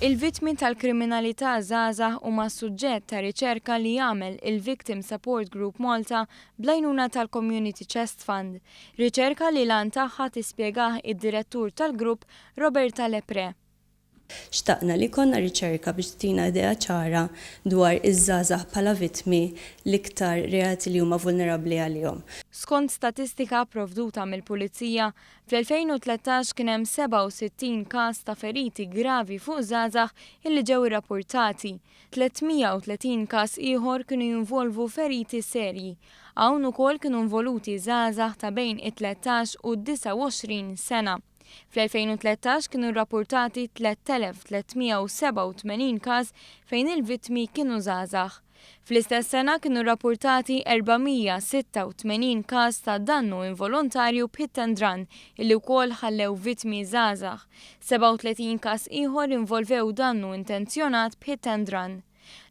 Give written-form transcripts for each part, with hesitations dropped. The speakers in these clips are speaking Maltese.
Il-vittmi tal-kriminalità żgħażagħ huma suġġett ta' riċerka li jagħmel il-Victim Support Group Malta bl-għajnuna tal-Community Chest Fund, riċerka li lan tagħha tispjegah id-direttur tal-grupp Roberta Lepre. Xtaqna li konna riċerka biex tina idea ċara dwar iż-żgħażagħ bħala vittmi l-iktar reati li huma vulnerabbli għalihom. Skont statistika provduta mill-Pulizija, fl-2013 kien hemm 67 każ ta' feriti gravi fuq żgħażagħ illi ġew irrappurtati. 330 każ ieħor kienu jinvolvu feriti serji. Hawn ukoll kienu involuti żgħażagħ ta' bejn it-13 u d-29 sena. Fl-2013 kienu rrappurtati 3387 każ fejn il-vittmi kienu żgħażagħ. Fl-istess sena kienu rrappurtati 486 każ ta' dannu involontarju b'hit and run illi wkoll ħallew vittmi żgħażagħ. 37 każ ieħor involvew dannu intenzjonat b'hit and run.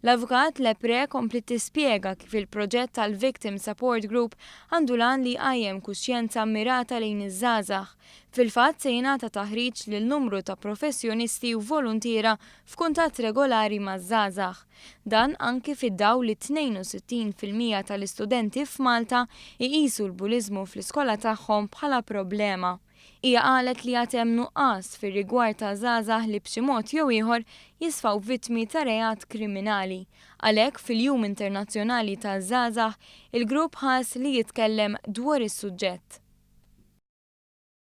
L-avukat Lepre kompli tispjega kif il-proġett tal-Victim Support Group għandu lan li qajjem kuxjenza mirata lejn iż-żgħażagħ. Fil-fatt se jingħata taħriġ lil numru ta' professjonisti u volontiera f'kuntatt regolari maż-żgħażagħ. Dan anki fid-dawl li 62% tal-istudenti f'Malta iqisu l-buliżmu fl-iskola tagħhom bħala problema. Hija qalet li għad hemm nuqqas fir-rigward ta' żgħażagħ li b'xi mod jew ieħor jisfaw vittmi ta' reat kriminali. Għalhekk fil-Jum Internazzjonali taż-żgħażagħ il-grupp ħass li jitkellem dwar is-suġġett.